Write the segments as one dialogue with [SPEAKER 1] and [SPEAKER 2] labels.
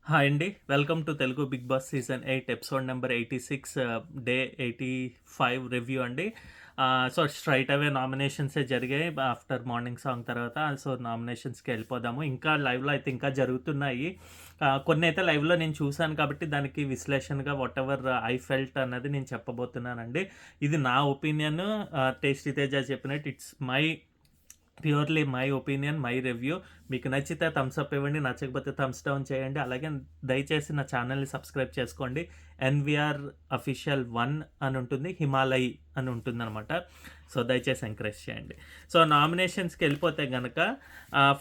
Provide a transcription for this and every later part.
[SPEAKER 1] Hi అండి. Welcome to Telugu Bigg Boss season 8 episode number 86 day 85 review అండి. So, straight away నామినేషన్సే జరిగాయి after morning song తర్వాత. So, నామినేషన్స్‌కి వెళ్ళిపోదాము. ఇంకా లైవ్‌లో అయితే ఇంకా జరుగుతున్నాయి. కొన్నైతే లైవ్‌లో నేను చూసాను కాబట్టి దానికి విశ్లేషణగా వాటెవర్ ఐ ఫెల్ట్ అన్నది నేను చెప్పబోతున్నానండి. ఇది నా ఒపీనియన్. టేస్టీ తేజ చెప్పినట్టు it's purely my opinion, my review. మీకు నచ్చితే థమ్స్ అప్ ఇవ్వండి. నచ్చకపోతే థమ్స్ డౌన్ చేయండి. అలాగే దయచేసి నా ఛానల్‌ని సబ్స్క్రైబ్ చేసుకోండి. ఎన్‌వీఆర్ అఫీషియల్ 1 అని ఉంటుంది. హిమాలయ్ అని ఉంటుందనమాట. సో, దయచేసి ఎంకరేజ్ చేయండి. సో, నామినేషన్స్‌కెళ్ళిపోతే గనక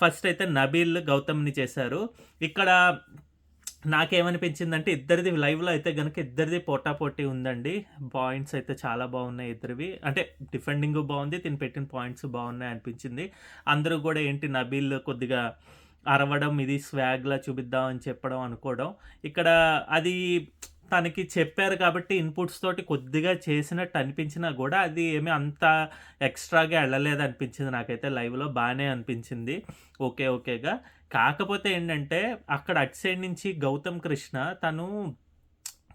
[SPEAKER 1] ఫస్ట్ అయితే నబీల్, గౌతమ్‌ని చేశారు. ఇక్కడ నాకేమనిపించిందంటే ఇద్దరిది లైవ్‌లో అయితే గనక ఇద్దరిది పోటాపోటీ ఉందండి. పాయింట్స్ అయితే చాలా బాగున్నాయి ఇద్దరివి. అంటే డిఫెండింగు బావుంది. తిను పెట్టిన పాయింట్స్ బాగున్నాయి అనిపించింది. అందరూ గూడా ఏంటి నబీల్ కొద్దిగా అరవడం, ఇది స్వాగ్‌లా చూపిద్దాం అని చెప్పడం అనుకోవడం. ఇక్కడ అది తనకి చెప్పారు కాబట్టి ఇన్‌పుట్స్ తోటి కొద్దిగా చేసినట్టు అనిపించినా గూడా అది ఏమి అంత ఎక్స్‌ట్రాగా ఎళ్ళలేదనిపించింది నాకైతే లైవ్‌లో. బానే అనిపించింది. ఓకేగా. కాకపోతే ఏంటంటే, అక్కడ అటు సైడ్ నుంచి గౌతమ్ కృష్ణ తను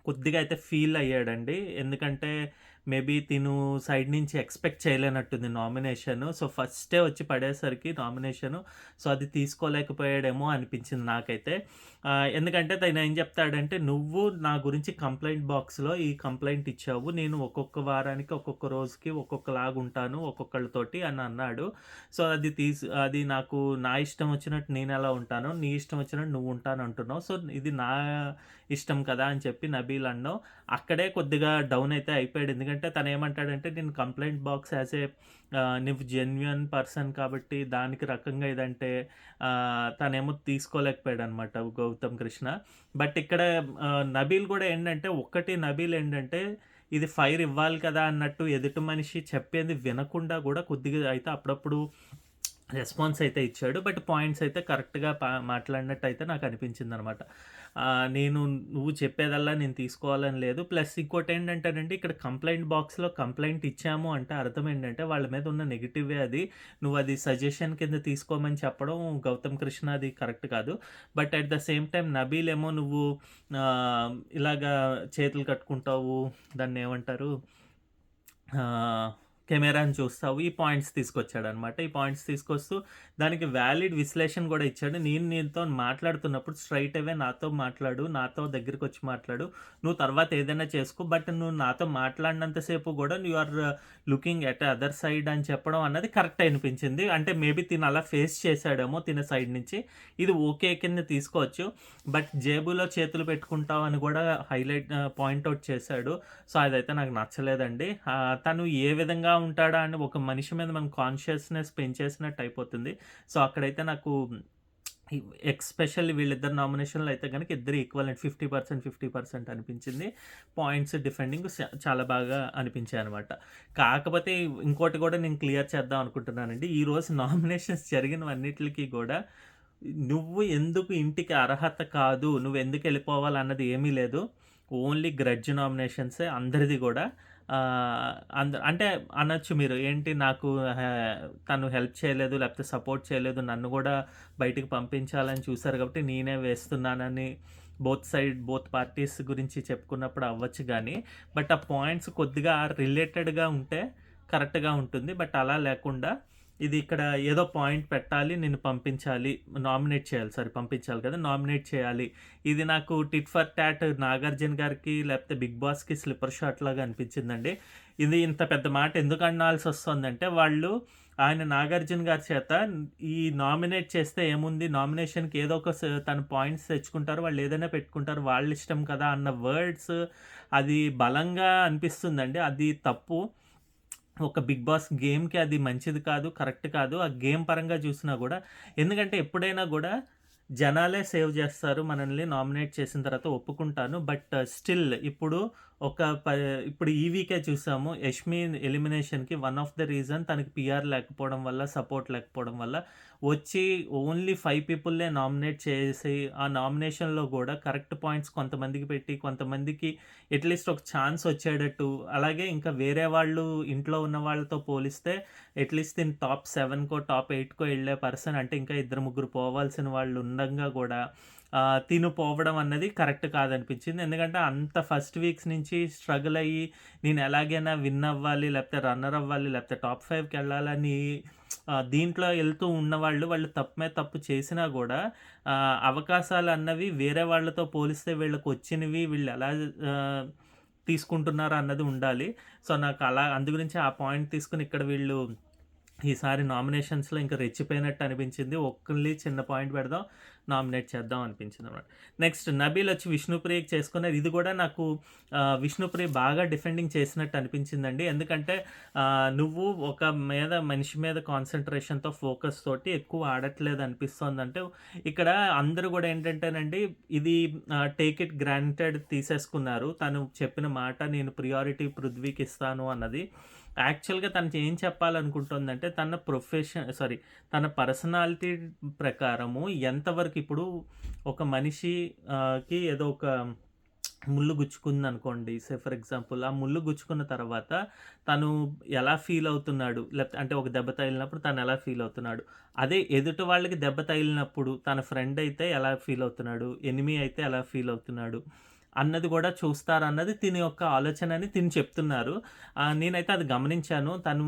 [SPEAKER 1] కొద్దిగా అయితే ఫీల్ అయ్యాడండి. ఎందుకంటే, మేబీ తిను సైడ్ నుంచి ఎక్స్‌పెక్ట్ చేయలేనట్టుంది నామినేషను. సో, ఫస్టే వచ్చి పడేసరికి నామినేషను. సో, అది తీసుకోలేకపోయాడేమో అనిపించింది నాకైతే. ఎందుకంటే తనేం చెప్తాడంటే, "నువ్వు నా గురించి కంప్లెయింట్ బాక్స్‌లో ఈ కంప్లెయింట్ ఇచ్చావు. నేను ఒక్కొక్క వారానికి, ఒక్కొక్క రోజుకి ఒక్కొక్కలాగుంటాను ఒక్కొక్కళ్ళతోటి" అని అన్నాడు. సో, అది నాకు నా ఇష్టం వచ్చినట్టు నేనెలా ఉంటానో, నీ ఇష్టం వచ్చినట్టు నువ్వు ఉంటానంటున్నావు. సో, ఇది నా ఇష్టం కదా అని చెప్పి నబీల్ అనడం. అక్కడే కొద్దిగా డౌన్ అయితే అయిపోయాడు. ఎందుకంటే తనేమంటాడంటే, నేను కంప్లెయింట్ బాక్స్ యాస్ ఏ నువ్వు జెన్యూన్ పర్సన్ కాబట్టి దానికి రకంగా ఇదంటే తనేమో తీసుకోలేకపోయాడనమాట గౌతమ్ కృష్ణ. బట్ ఇక్కడ నబీల్ కూడా ఏంటంటే, నబీల్ ఏంటంటే ఇది ఫైర్ ఇవ్వాలి కదా అన్నట్టు ఎదుటి మనిషి చెప్పేది వినకుండా కూడా కొద్దిగా అయితే అప్పుడప్పుడు రెస్పాన్స్ అయితే ఇచ్చాడు. బట్ పాయింట్స్ అయితే కరెక్ట్‌గా మాట్లాడినట్టయితే నాకనిపించిందనమాట. నువ్వు చెప్పేదల్లా నేను తీసుకోవాలని లేదు. ప్లస్ ఇంకోటేంటంటేనండి, ఇక్కడ కంప్లెయింట్ బాక్స్‌లో కంప్లెయింట్ ఇచ్చాము అంటే అర్థం ఏంటంటే, వాళ్ళ మీద ఉన్న నెగెటివే అది. నువ్వది సజెషన్ కింద తీసుకోమని చెప్పడం గౌతమ్ కృష్ణ అది కరెక్ట్ కాదు. But at the same time Nabeel ఏమో నువ్వు ఇలాగా చేతులు కట్టుకుంటావు, దాన్నేమంటారు? ఆహ్, కెమెరాని చూస్తావు. ఈ పాయింట్స్ తీసుకొచ్చాడనమాట. ఈ పాయింట్స్ తీసుకొస్తూ దానికి వ్యాలిడ్ విశ్లేషణ గూడా ఇచ్చాడు. నేను నీతో మాట్లాడుతున్నప్పుడు స్ట్రెయిట్ అవే నాతో మాట్లాడు. నాతో దగ్గరికొచ్చి మాట్లాడు. నువ్వు తర్వాత ఏదైనా చేసుకో. బట్ నువ్వు నాతో మాట్లాడినంత సేపు గూడా you are looking at other side అని చెప్పడం అన్నది కరెక్టే అనిపించింది. అంటే మేబీ తిను అలా ఫేస్ చేసాడేమో తిన సైడ్ నుంచి. ఇది ఓకే కింద తీసుకోవచ్చు. బట్ జేబులో చేతులు పెట్టుకుంటావు అని గూడా పాయింట్ ఔట్ చేశాడు. సో, అదైతే నాకు నచ్చలేదండి. తను ఏ విధంగా ఉంటాడా అని ఒక మనిషి మీద మనం కాన్షియస్‌నెస్ పెంచేసినట్టు అయిపోతుంది. సో, అక్కడైతే నాకు ఎక్స్‌పెషల్లీ వీళ్ళిద్దరి నామినేషన్‌లో అయితే గనక ఇద్దరు ఈక్వలెంట్ 50%, 50% అనిపించింది. పాయింట్స్ డిఫెండింగ్ చాలా బాగా అనిపించాయనమాట. కాకపోతే ఇంకోటి గూడా నేను క్లియర్ చేద్దాం అనుకుంటున్నానండి. ఈరోజు నామినేషన్స్ జరిగినవన్నిట్లికి గూడా నువ్వు ఎందుకు ఇంటికి అర్హత కాదు, నువ్వెందుకెళ్ళిపోవాలన్నది ఏమీ లేదు. ఓన్లీ గ్రడ్జ్ నామినేషన్సే అందరిది గూడా. అంటే అనొచ్చు మీరు, ఏంటి నాకు హే తను హెల్ప్ చేయలేదు, లేకపోతే సపోర్ట్ చేయలేదు, నన్ను గూడా బయటికి పంపించాలని చూసారు కాబట్టి నేనే వేస్తున్నానని బోత్ పార్టీస్ గురించి చెప్పుకున్నప్పుడు అవ్వచ్చు గానీ, బట్ ఆ పాయింట్స్ కొద్దిగా రిలేటెడ్‌గా ఉంటే కరెక్ట్‌గా ఉంటుంది. బట్ అలా లేకుండా ఇది ఇక్కడ ఏదో పాయింట్ పెట్టాలి, నిన్ను పంపించాలి, నామినేట్ చేయాలి. పంపించాలి కదా! నామినేట్ చేయాలి. ఇది నాకు టిట్ ఫర్ టాట్ 'నాగార్జున' గారికి లేకపోతే 'బిగ్ బాస్‌కి' స్లిప్పర్ షాట్ లాగా అనిపించిందండి. ఇది ఇంత పెద్ద మాట ఎందుకు అనాల్సొస్తుందంటే, ఆయన 'నాగార్జున' గారి చేత ఈ నామినేట్ చేస్తే ఏముంది, నామినేషన్‌కి ఏదో ఒక తన పాయింట్స్ తెచ్చుకుంటారు. వాళ్ళు ఏదైనా పెట్టుకుంటారు. వాళ్ళిష్టం కదా! అన్న వర్డ్స్ అది బలంగా అనిపిస్తుందండి. అది తప్పు. ఒక 'బిగ్ బాస్' గేమ్‌కి అది మంచిది కాదు, కరెక్ట్ కాదు. ఆ గేమ్ పరంగా చూసినా గూడా. ఎందుకంటే ఎప్పుడైనా గూడా జనాలే సేవ్ జేస్తారు మనల్ని నామినేట్ చేసిన తర్వాత ఒప్పుకుంటాను. బట్ స్టిల్ ఒక ప ఇప్పుడు ఈ వీకే చూసాము. 'యష్మి' ఎలిమినేషన్‌కి వన్ ఆఫ్ ద రీజన్ తనకి పీఆర్ లేకపోవడం వల్ల, సపోర్ట్ లేకపోవడం వల్ల వచ్చి ఓన్లీ 5 పీపుల్‌నే నామినేట్ చేసి, ఆ నామినేషన్‌లో గూడా కరెక్ట్ పాయింట్స్ కొంతమందికి పెట్టి, కొంతమందికి అట్‌లీస్ట్ ఒక ఛాన్స్ వచ్చేటట్టు, అలాగే ఇంకా వేరే వాళ్ళు ఇంట్లో ఉన్న వాళ్ళతో పోలిస్తే అట్‌లీస్ట్ తిను టాప్ 7కో, టాప్ 8కో ఎళ్ళే పర్సన్ అంటే ఇంకా ఇద్దరు, ముగ్గురు పోవాల్సిన వాళ్ళు ఉండంగా గూడా తిను పోవడం అన్నది కరెక్ట్ కాదనిపించింది. ఎందుకంటే అంత ఫస్ట్ వీక్స్ నుంచి స్ట్రగుల్ అయ్యి నేను ఎలాగైనా విన్ అవ్వాలి, లేకపోతే రన్నర్ అవ్వాలి, లేకపోతే టాప్ 5కెళ్ళాలని దీంట్లో ఎళ్తూ ఉన్నవాళ్ళు వాళ్ళు తప్పు మీద తప్పు చేసినా గూడా అవకాశాలన్నవి వేరే వాళ్ళతో పోలిస్తే వీళ్ళకొచ్చినవి వీళ్ళెలా ఆహ్, తీసుకుంటున్నారు అన్నది ఉండాలి. సో, నాకు అలా అందు గురించి ఆ పాయింట్ తీసుకొని ఇక్కడ వీళ్ళు ఈసారి నామినేషన్స్‌లో ఇంకా రెచ్చిపోయినట్టు అనిపించింది. ఒక్కళ్ళి చిన్న పాయింట్ పెడదాం, నామినేట్ చేద్దాం అనిపించిందనమాట. నెక్స్ట్ 'నబీల్' వచ్చి 'విష్ణుప్రియకి' చేసుకున్నారు. ఇది కూడా నాకు 'విష్ణుప్రియ' బాగా డిఫెండింగ్ చేసినట్టు అనిపించిందండి. ఎందుకంటే నువ్వు ఒక మనిషి మీద కాన్సంట్రేషన్‌తో, ఫోకస్ తోటి ఎక్కువ ఆడట్లేదు అనిపిస్తోందంటే, ఇక్కడ అందరూ కూడా ఏంటంటేనండి ఇది టేక్ ఇట్ గ్రాంటెడ్ తీసేసుకున్నారు. తను చెప్పిన మాట నేను ప్రియారిటీ పృథ్వీకి ఇస్తాను అన్నది. యాక్చువల్‌గా తను ఏం చెప్పాలనుకుంటుందంటే తన పర్సనాలిటీ ప్రకారము ఎంతవరకు ఇప్పుడు ఒక మనిషి కి ఏదో ఒక ముల్లు గుచ్చుకుందనుకోండి. ఫర్ ఎగ్జాంపుల్ ఆ ముల్లు గుచ్చుకున్న తర్వాత తను ఎలా ఫీల్ అవుతున్నాడు? లేకపోతే అంటే ఒక దెబ్బ తగిలినప్పుడు తను ఎలా ఫీల్ అవుతున్నాడు? అదే ఎదుటి వాళ్ళకి దెబ్బ తగిలినప్పుడు తన ఫ్రెండ్ అయితే ఎలా ఫీల్ అవుతున్నాడు? ఎనిమీ అయితే ఎలా ఫీల్ అవుతున్నాడు? అన్నది గూడా చూస్తారన్నది తిని యొక్క ఆలోచన అని తిను చెప్తున్నారు. నేనైతే అది గమనించాను. తను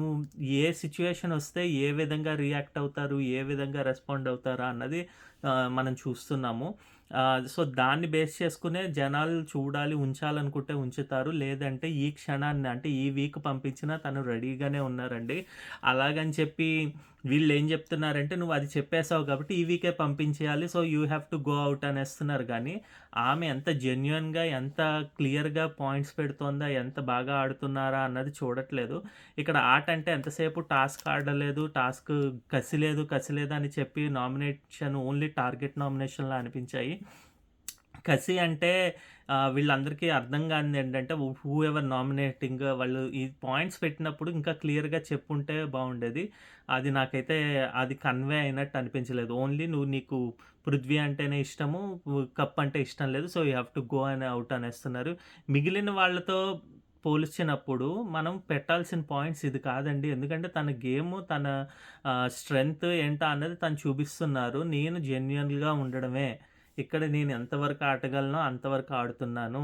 [SPEAKER 1] ఏ సిట్యుయేషన్ వస్తే ఏ విధంగా రియాక్ట్ అవుతారు? ఏ విధంగా రెస్పాండ్ అవుతారా? అన్నది మనం చూస్తున్నాము. సో, దాన్ని బేస్ చేసుకునే జనాలు చూడాలి, ఉంచాలనుకుంటే ఉంచుతారు. లేదంటే ఈ క్షణాన్ని అంటే ఈ వీక్ పంపించినా తను రెడీగానే ఉన్నారండి. అలాగని చెప్పి వీళ్ళేం జెప్తున్నారంటే, "నువ్వు అది చెప్పేసావు కాబట్టి ఈ వీకే పంపించేయాలి. So, you have to go out" అనేస్తున్నారు గానీ, ఆమె ఎంత జెన్యూన్‌గా, ఎంత క్లియర్‌గా పాయింట్స్ పెడుతోందా, ఎంత బాగా ఆడుతున్నారా అన్నది చూడట్లేదు. ఇక్కడ ఆట అంటే ఎంతసేపు టాస్క్ ఆడలేదు, కసి లేదు అని చెప్పి నామినేషన్ ఓన్లీ టార్గెట్ నామినేషన్‌లా అనిపించాయి. కసి అంటే వీళ్ళందరికీ అర్థం కానిదేంటంటే హూ ఎవర్ నామినేటింగ్ వాళ్ళు ఈ పాయింట్స్ పెట్టినప్పుడు ఇంకా క్లియర్‌గా చెప్పుంటే బావుండేది. అది నాకైతే అది కన్వే అయినట్టు అనిపించలేదు. ఓన్లీ నీకు పృథ్వీ అంటేనే ఇష్టము, కప్ అంటే ఇష్టం లేదు. So, you have to go అని ఔట్ అనేస్తున్నారు. మిగిలిన వాళ్ళతో పోల్చినప్పుడు మనం పెట్టాల్సిన పాయింట్స్ ఇది కాదండి. ఎందుకంటే తన గేము, తన స్ట్రెంగ్త్ ఏంటా అన్నది తను చూపిస్తున్నారు. నేను జెన్యూన్‌గా ఉండడమే. ఇక్కడ నేను ఎంతవరకు ఆడగలనో అంతవరకు ఆడుతున్నాను.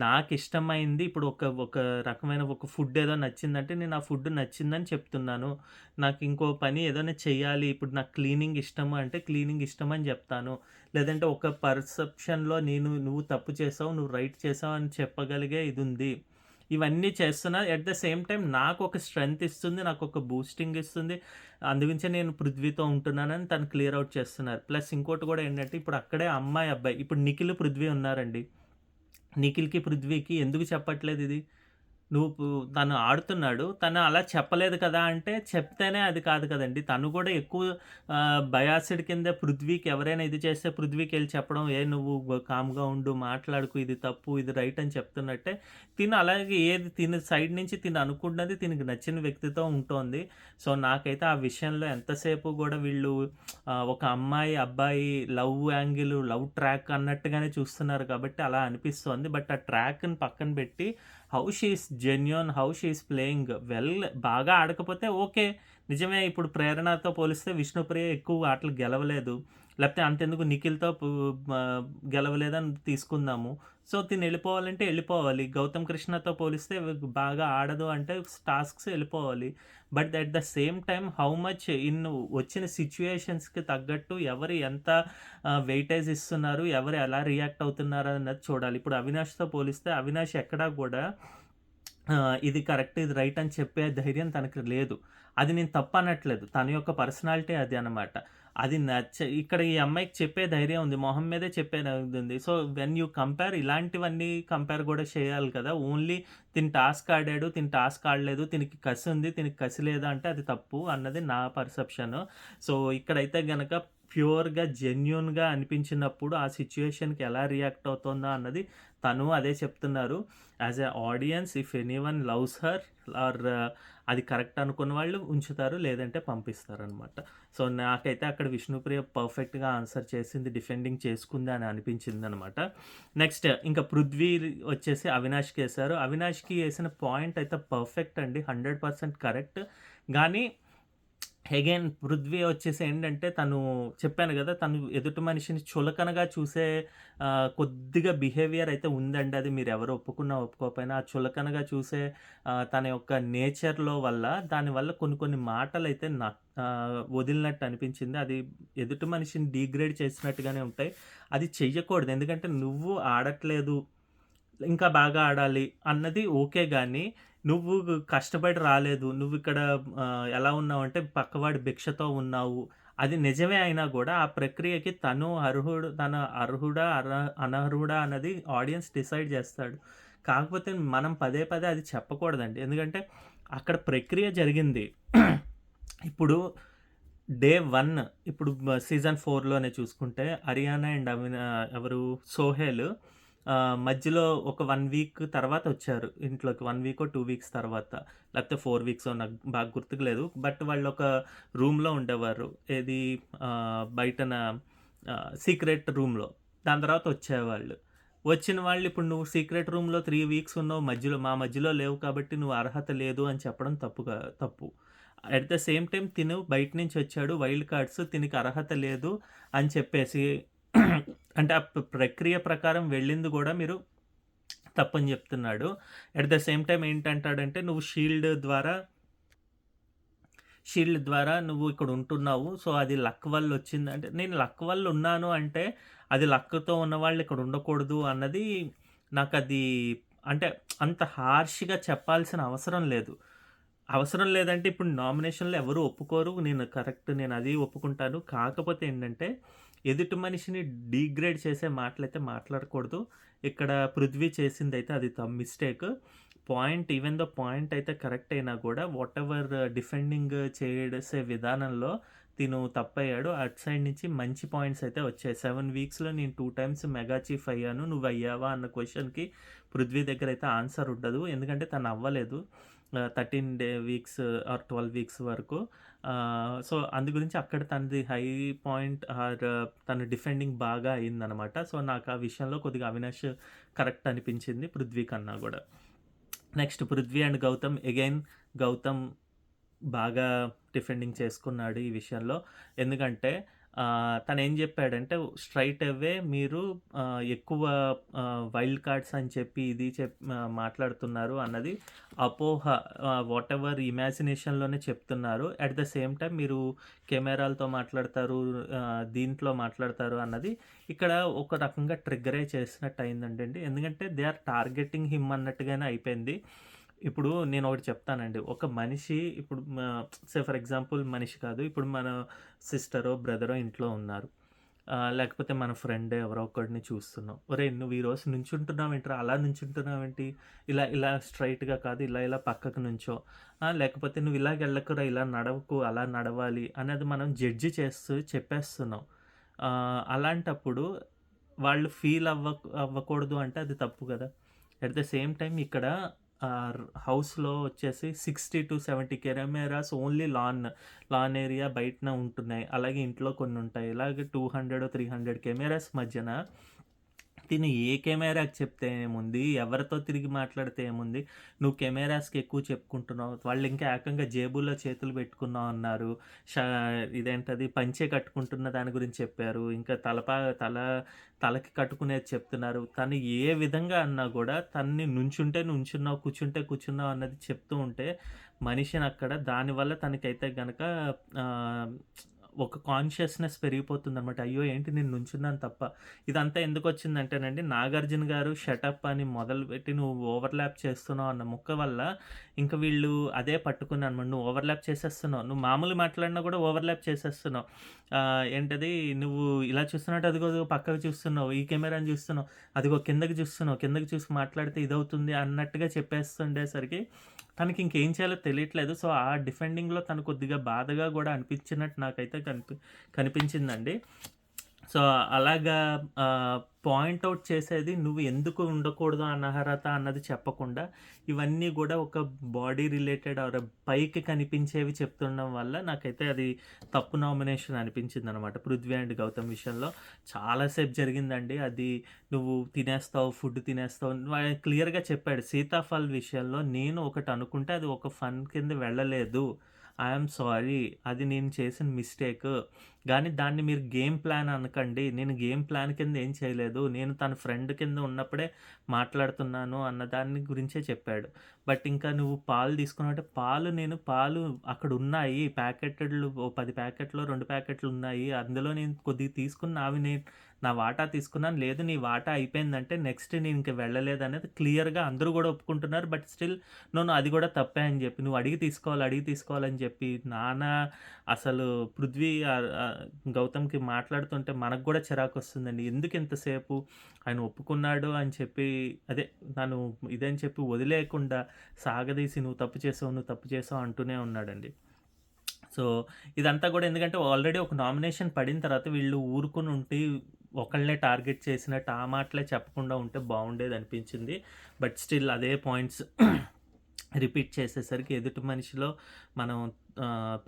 [SPEAKER 1] నాకిష్టమైంది ఇప్పుడు ఒక రకమైన ఒక ఫుడ్ ఏదో నచ్చిందంటే నేను ఆ ఫుడ్ నచ్చిందని చెప్తున్నాను. నాకు ఇంకో పని ఏదైనా చెయ్యాలి. ఇప్పుడు నాకు క్లీనింగ్ ఇష్టము అంటే క్లీనింగ్ ఇష్టమని జెప్తాను. లేదంటే ఒక పర్సెప్షన్‌లో నువ్వు తప్పు చేసావు, నువ్వు రైట్ చేసావు అని చెప్పగలిగే ఇదుంది. ఇవన్నీ చేస్తున్నా. ఎట్ ద సేమ్ టైమ్ నాకొక స్ట్రెంత్ ఇస్తుంది. నాకొక బూస్టింగ్ ఇస్తుంది. అందుగురించే నేను పృథ్వీతో ఉంటున్నానని తను క్లియర్ ఔట్ చేస్తున్నారు. ప్లస్ ఇంకోటి గూడా ఏంటంటే ఇప్పుడు అక్కడే అమ్మాయి, అబ్బాయి ఇప్పుడు నిఖిల్, పృథ్వీ ఉన్నారండి. నిఖిల్‌కి, పృథ్వీకి ఎందుకు చెప్పట్లేదిది? తను ఆడుతున్నాడు. తను అలా చెప్పలేదు కదా! అంటే చెప్తేనే అది కాదు కదండీ. తను కూడా ఎక్కువ బయాస్డ్ కింద పృథ్వీకి ఎవరైనా ఇది చేస్తే పృథ్వీకెళ్ళి చెప్పడం, "ఏ నువ్వు కామ్‌గా ఉండు, మాట్లాడకు, ఇది తప్పు, ఇది రైట్" అని చెప్తున్నట్టే తిను అలాగే తిను సైడ్ నుంచి తిను అనుకున్నది తినకి నచ్చిన వ్యక్తితో ఉంటోంది. సో, నాకైతే ఆ విషయంలో ఎంతసేపు గూడా వీళ్ళు ఒక అమ్మాయి, అబ్బాయి లవ్ యాంగిల్, లవ్ ట్రాక్ అన్నట్టుగానే చూస్తున్నారు కాబట్టి అలా అనిపిస్తోంది. బట్ ఆ ట్రాక్‌ని పక్కన పెట్టి how she is genuine, how she is playing well బాగా ఆడకపోతే ఓకే. నిజమే ఇప్పుడు 'ప్రేరణతో' పోలిస్తే 'విష్ణుప్రియ' ఎక్కువ ఆటలు గెలవలేదు. లేకపోతే అంతెందుకు 'నిఖిల్‌తో' గెలవలేదని తీసుకుందాము. సో, తినెళ్ళిపోవాలంటే ఎళ్ళిపోవాలి. 'గౌతమ్ కృష్ణతో' పోలిస్తే బాగా ఆడదు అంటే టాస్క్స్ ఎళ్ళిపోవాలి. But at the same time how much వచ్చిన సిట్యుయేషన్స్‌కి తగ్గట్టు ఎవరు ఎంత వెయిటేజ్ ఇస్తున్నారు, ఎవరు ఎలా రియాక్ట్ అవుతున్నారు అన్నది చూడాలి. ఇప్పుడు 'అవినాష్‌తో' పోలిస్తే అవినాష్ ఎక్కడా కూడా ఇది కరెక్ట్, ఇది రైట్ అని చెప్పే ధైర్యం తనకి లేదు. అది నేను తప్పనట్లేదు. తన యొక్క పర్సనాలిటీ అది అన్నమాట. అది ఇక్కడ ఈ అమ్మాయికి చెప్పే ధైర్యం ఉంది. మొహం మీదే చెప్పే ఉంది. సో, వెన్ యూ కంపేర్ ఇలాంటివన్నీ కంపేర్ కూడా చేయాలి కదా! ఓన్లీ తిను టాస్క్ ఆడాడు, తిను టాస్క్ ఆడలేదు, తినకి కసి ఉంది, తినకి కసి లేదా అంటే అది తప్పు అన్నది నా పర్సెప్షను. సో, ఇక్కడైతే గనక ప్యూర్‌గా, జెన్యూన్‌గా అనిపించినప్పుడు ఆ సిట్యుయేషన్‌కి ఎలా రియాక్ట్ అవుతుందా అన్నది తను అదే చెప్తున్నారు. As a audience if anyone loves her or అది కరెక్ట్ అనుకున్న వాళ్ళు ఉంచుతారు. లేదంటే పంపిస్తారనమాట. సో, నాకైతే అక్కడ విష్ణుప్రియ పర్ఫెక్ట్‌గా ఆన్సర్ చేసింది. డిఫెండింగ్ చేసుకుంది అని అనిపించిందనమాట. నెక్స్ట్ ఇంకా పృథ్వీ వచ్చేసి అవినాష్‌కేశారు. అవినాష్‌కి ఏసిన పాయింట్ అయితే పర్ఫెక్ట్ అండి. 100% కరెక్ట్. గానీ అగైన్ పృథ్వీ వచ్చేసి ఏంటంటే తను చెప్పాను గదా! తను ఎదుటి మనిషిని చులకనగా చూసే కొద్దిగా బిహేవియర్ అయితే ఉందండి. అది మీరెవరు ఒప్పుకున్నా, ఒప్పుకోకపోయినా ఆ చులకనగా చూసే తన యొక్క నేచర్‌లో వల్ల దానివల్ల కొన్ని కొన్ని మాటలైతే వదిలినట్టు అనిపించింది. అది ఎదుటి మనిషిని డీగ్రేడ్ చేసినట్టుగానే ఉంటాయి. అది చెయ్యకూడదు. ఎందుకంటే నువ్వు ఆడట్లేదు, ఇంకా బాగా ఆడాలి అన్నది ఓకే గానీ, నువ్వు కష్టపడి రాలేదు. నువ్విక్కడ ఎలా ఉన్నావంటే పక్కవాడి భిక్షతో ఉన్నావు. అది నిజమే అయినా గూడా ఆ ప్రక్రియకి తన అర్హుడా, అనర్హుడా అన్నది ఆడియన్స్ డిసైడ్ జేస్తాడు. కాకపోతే మనం పదే పదే అది చెప్పకూడదండి. ఎందుకంటే అక్కడ ప్రక్రియ జరిగింది. ఇప్పుడు డే 1 ఇప్పుడు సీజన్ 4లోనే చూసుకుంటే 'అరియానా' అండ్ ఎవరు 'సోహెల్' మధ్యలో ఒక 1 వీక్ తర్వాత వచ్చారు ఇంట్లోకి. 1 వీకో, 2 వీక్స్ తర్వాత. లేకపోతే 4 వీక్సో నాకు బాగా గుర్తుకు లేదు. బట్ వాళ్ళొక రూమ్‌లో ఉండేవారు. ఏది బయటన సీక్రెట్ రూమ్‌లో. దాని తర్వాత వచ్చేవాళ్ళు. వచ్చిన వాళ్ళు ఇప్పుడు నువ్వు సీక్రెట్ రూమ్‌లో 3 వీక్స్ ఉన్నావు. మా మధ్యలో లేవు కాబట్టి నువ్వు అర్హత లేదు అని చెప్పడం తప్పు. అట్ ద సేమ్ టైమ్ తిను బయట నుంచి వచ్చాడు. వైల్డ్ కార్డ్స్ తినికి అర్హత లేదు అని చెప్పేసి అంటే ఆ ప్రక్రియ ప్రకారం వెళ్ళింది గూడా మీరు తప్పని జెప్తున్నాడు. అట్ ద సేమ్ టైమ్ ఏంటంటాడంటే నువ్వు షీల్డ్ ద్వారా నువ్వు ఇక్కడ ఉంటున్నావు. సో, అది లక్ వల్లొచ్చింది అంటే, నేను లక్ వల్ల ఉన్నాను అంటే, అది లక్‌తో ఉన్నవాళ్ళు ఇక్కడ ఉండకూడదు అన్నది నాకది అంటే అంత హార్ష్‌గా చెప్పాల్సిన అవసరం లేదు. అవసరం లేదంటే ఇప్పుడు నామినేషన్‌లో ఎవరు ఒప్పుకోరు. నేను కరెక్ట్. నేను అది ఒప్పుకుంటాను. కాకపోతే ఏంటంటే, ఎదుటి మనిషిని డీగ్రేడ్ చేసే మాటలైతే మాట్లాడకూడదు. ఇక్కడ 'పృథ్వీ' చేసిందైతే అది మిస్టేక్. ఈవెన్ దో పాయింట్ అయితే కరెక్ట్ అయినా గూడా వాటెవర్ డిఫెండింగ్ చేసే విధానంలో తిను తప్పయ్యాడు. అటు సైడ్ నుంచి మంచి పాయింట్స్ అయితే వచ్చాయి. 7 వీక్స్‌లో నేను 2 టైమ్స్ మెగా చీఫ్ అయ్యాను. నువ్వయ్యావా అన్న క్వెషన్‌కి 'పృథ్వీ' దగ్గరైతే ఆన్సర్ ఉండదు. ఎందుకంటే తను అవ్వలేదు. 13 వీక్స్ ఆర్ 12 వీక్స్ వరకు. సో, అందు గురించి అక్కడ తనది హై పాయింట్ తన డిఫెండింగ్ బాగా అయిందనమాట. సో, నాకు ఆ విషయంలో కొద్దిగా అవినాష్ కరెక్ట్ అనిపించింది 'పృథ్వీ' కన్నా గూడా. Next 'Prithvi and Gautam' again Gautam బాగా డిఫెండింగ్ చేసుకున్నాడు ఈ విషయంలో. ఎందుకంటే తనేం జెప్పాడంటే స్ట్రెయిట్ అవే మీరు ఎక్కువ వైల్డ్ కార్డ్స్ అని చెప్పి ఇది మాట్లాడుతున్నారు అన్నది అపోహ. వాటెవర్ ఇమాజినేషన్‌లోనే చెప్తున్నారు. అట్ ద సేమ్ టైమ్ మీరు కెమెరాలతో మాట్లాడతారు, దీంట్లో మాట్లాడతారు అన్నది ఇక్కడ ఒక రకంగా ట్రిగ్గరే చేసినట్టు అయిందంటండి. ఎందుకంటే దే ఆర్ టార్గెటింగ్ హిమ్ అన్నట్టుగానే అయిపోయింది. ఇప్పుడు నేనొకటి చెప్తానండి. ఒక మనిషి ఇప్పుడు ఫర్ ఎగ్జాంపుల్ మనిషి కాదు. ఇప్పుడు మన సిస్టరో, బ్రదరో ఇంట్లో ఉన్నారు. లేకపోతే మన ఫ్రెండే ఎవరో ఒకడిని చూస్తున్నాం. "ఒరేయ్! నువ్వు ఈరోజు నుంచుంటున్నావేంట్రా? అలా నుంచుంటున్నావేంటి? ఇలా ఇలా స్ట్రెయిట్‌గా కాదు. ఇలా ఇలా పక్కకు నుంచో. లేకపోతే నువ్వు ఇలాగెళ్ళకురా, ఇలా నడవకు, అలా నడవాలి" అనేది మనం జడ్జి చేస్తూ చెప్పేస్తున్నాం. అలాంటప్పుడు వాళ్ళు ఫీల్ అవ్వకూడదు అంటే అది తప్పు గదా! అట్ ద సేమ్ టైమ్ ఇక్కడ హౌస్‌లో వచ్చేసి 60-70 కెమెరాస్ ఓన్లీ లాన్ ఏరియా బయటన ఉంటున్నాయి. అలాగే ఇంట్లో కొన్నుంటాయి. ఇలాగే 200, 300 కెమెరాస్ మధ్యన తిను ఏ కెమెరాకి చెప్తే ఏముంది? ఎవరితో తిరిగి మాట్లాడితే ఏముంది? నువ్వు కెమెరాస్‌కి ఎక్కువ చెప్పుకుంటున్నావు. వాళ్ళింకా ఏకంగా జేబుల్లో చేతులు పెట్టుకున్నాం అన్నారు. షా ఇదేంటది పంచె కట్టుకుంటున్న దాని గురించి చెప్పారు. ఇంకా తలకి కట్టుకునేది చెప్తున్నారు. తను ఏ విధంగా అన్నా గూడా తనని నుంచుంటే నుంచున్నావు, కూర్చుంటే కూర్చున్నావు అన్నది చెప్తూ ఉంటే మనిషినక్కడ దానివల్ల తనకైతే గనక ఆహ్, ఒక కాన్షియస్‌నెస్ పెరిగిపోతుందనమాట. అయ్యో! ఏంటి నేను నుంచున్నాను తప్ప. ఇదంతా ఎందుకొచ్చిందంటేనండి, 'నాగార్జున' గారు 'షటప్' అని మొదలుపెట్టి నువ్వు ఓవర్‌లాప్ చేస్తున్నావు అన్న ముక్క వల్ల ఇంక వీళ్ళు అదే పట్టుకున్నారనమాట. నువ్వు ఓవర్‌లాప్ చేసేస్తున్నావు. నువ్వు మామూలుగా మాట్లాడినా కూడా ఓవర్‌లాప్ చేసేస్తున్నావు. ఏంటది నువ్వు ఇలా చూస్తున్నట్టు అదిగో అదిగో పక్కకు చూస్తున్నావు. ఈ కెమెరాని చూస్తున్నావు. అదిగో కిందకి చూస్తున్నావు. కిందకి చూసి మాట్లాడితే ఇదవుతుంది అన్నట్టుగా చెప్పేస్తుండేసరికి తనకి ఇంకేం చేయాలో తెలియట్లేదు. సో, ఆ డిఫెండింగ్‌లో తను కొద్దిగా బాధగా గూడా అనిపించినట్టు నాకైతే కనిపించిందండి. సో, అలాగా పాయింట్ ఔట్ చేసేది నువ్వు ఎందుకు ఉండకూడదు అనర్హత అన్నది చెప్పకుండా, ఇవన్నీ గూడా ఒక బాడీ రిలేటెడ్ ఆర్ పైకి కనిపించేవి చెప్తుండడం వల్ల నాకైతే అది తప్పు నామినేషన్ అనిపించిందనమాట. 'పృథ్వీ అండ్ గౌతమ్' విషయంలో. చాలా సేపు జరిగిందండి. అది నువ్వు తినేస్తావు, ఫుడ్ తినేస్తావు. ఆయన క్లియర్‌గా చెప్పాడు. 'సీతాఫల్' విషయంలో నేను ఒకటి అనుకుంటే అది ఒక ఫన్ కింద వెళ్ళలేదు. I'm sorry. అది నేను చేసిన మిస్టేక్. గానీ దాన్ని మీరు గేమ్ ప్లాన్ అనకండి. నేను గేమ్ ప్లాన్ కింద ఏం చేయలేదు. నేను తన ఫ్రెండ్ కింద ఉన్నప్పుడే మాట్లాడుతున్నాను అన్న దాని గురించే చెప్పాడు. బట్ ఇంకా నువ్వు పాలు తీసుకున్నావంటే పాలు అక్కడున్నాయి. ప్యాకెట్లు ఓ 10 ప్యాకెట్లో 2 ప్యాకెట్లున్నాయి. అందులో నేను కొద్దిగా తీసుకున్న అవి నా వాటా తీసుకున్నాను. లేదు నీ వాటా అయిపోయిందంటే నెక్స్ట్ నేను ఇంక వెళ్ళలేదనేది క్లియర్‌గా అందరూ గూడా ఒప్పుకుంటున్నారు. బట్ స్టిల్ నో అది గూడా తప్పే అని జెప్పి, నువ్వు అడిగి తీసుకోవాలని జెప్పి అసలు పృథ్వీ గౌతమ్‌కి మాట్లాడుతుంటే మనకు గూడా చిరాకొస్తుందండి. ఎందుకింతసేపు ఆయన ఒప్పుకున్నాడు అని చెప్పి అదే నన్ను ఇదని చెప్పి వదిలేయకుండా సాగదీసి నువ్వు తప్పు చేసావు అంటూనే ఉన్నాడండి. సో, ఇదంతా గూడా ఎందుకంటే ఆల్రెడీ ఒక నామినేషన్ పడిన తర్వాత వీళ్ళు ఊరుకొనుంటి ఒకళ్ళనే టార్గెట్ చేసినట్టు ఆ మాటలే చెప్పకుండా ఉంటే బావుండేదనిపించింది. బట్ స్టిల్ అదే పాయింట్స్ రిపీట్ చేసేసరికి ఎదుటి మనిషిలో మనం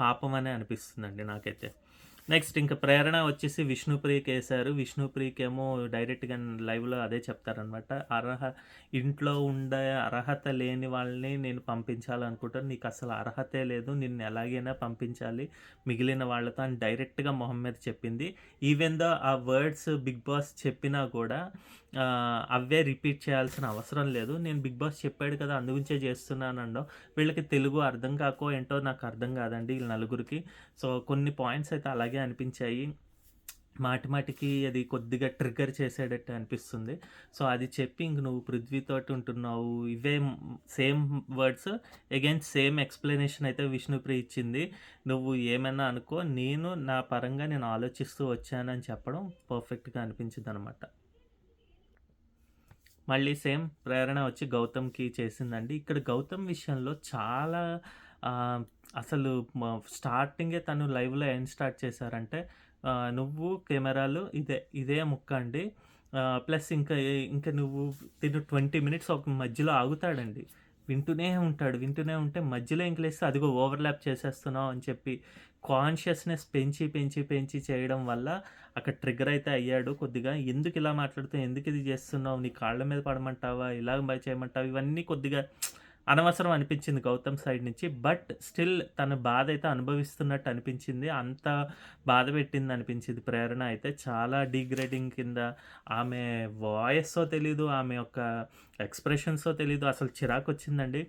[SPEAKER 1] పాపమనే అనిపిస్తుందండి నాకైతే. నెక్స్ట్ ఇంక ప్రేరణ వచ్చేసి విష్ణుప్రియకేశారు. విష్ణుప్రియకేమో డైరెక్ట్‌గా లైవ్‌లో అదే చెప్తారనమాట. ఇంట్లో ఉండే అర్హత లేని వాళ్ళని నేను పంపించాలనుకుంటాను. నీకసలు అర్హతే లేదు. నిన్ను ఎలాగైనా పంపించాలి మిగిలిన వాళ్ళతో అని డైరెక్ట్‌గా మొహం మీద చెప్పింది. ఈవెన్ దో ఆ వర్డ్స్ బిగ్ బాస్ చెప్పినా కూడా అవే రిపీట్ చేయాల్సిన అవసరం లేదు. నేను బిగ్ బాస్ చెప్పాడు కదా! అందుగురించే చేస్తున్నాననడం. వీళ్ళకి తెలుగు అర్థం కాకో ఏంటో నాకు అర్థం కాదండి ఈళ్ళ నలుగురికి. సో, కొన్ని పాయింట్స్ అయితే అలాగే అనిపించాయి. మాటిమాటికి అది కొద్దిగా ట్రిగ్గర్ చేసేటట్టు అనిపిస్తుంది. సో, అది చెప్పి ఇంక నువ్వు పృథ్వీతోటి ఉంటున్నావు. ఇవే same words again same explanation అయితే విష్ణుప్రియ ఇచ్చింది. నువ్వు ఏమైనా అనుకో, నా పరంగా నేను ఆలోచిస్తూ వచ్చానని చెప్పడం పర్ఫెక్ట్‌గా అనిపించిందనమాట. మళ్ళీ సేమ్ ప్రేరణ వచ్చి గౌతమ్‌కి చేసిందండి. ఇక్కడ గౌతమ్ విషయంలో చాలా ఆహ్, అసలు స్టార్టింగే తను లైవ్‌లో ఏం స్టార్ట్ చేశారంటే నువ్వు కెమెరాలు ఇదే ముక్క అండి. ప్లస్ ఇంక నువ్వు తిను 20 మినిట్స్ ఒక మధ్యలో ఆగుతాడండి. వింటూనే ఉంటే మధ్యలో ఇంక లేస్తే అదిగో ఓవర్‌లాప్ చేసేస్తున్నావు అని చెప్పి కాన్షియస్‌నెస్ పెంచి చేయడం వల్ల అక్కడ ట్రిగ్గర్ అయితే అయ్యాడు కొద్దిగా. ఎందుకిలా మాట్లాడుతున్నావు? ఎందుకిది జేస్తున్నావు? నీ కాళ్ళ మీద పడమంటావా? ఇలా చేయమంటావా? ఇవన్నీ కొద్దిగా అనవసరం అనిపించింది గౌతమ్ సైడ్ నుంచి. బట్ స్టిల్ తన బాధైతే అనుభవిస్తున్నట్టు అనిపించింది. అంత బాధ పెట్టిందనిపించింది ప్రేరణ అయితే. చాలా డీగ్రేడింగ్ కింద ఆమె వాయిస్సో తెలీదు, ఆమె యొక్క ఎక్స్‌ప్రెషన్సో తెలీదు. అసలు చిరాకొచ్చిందండి.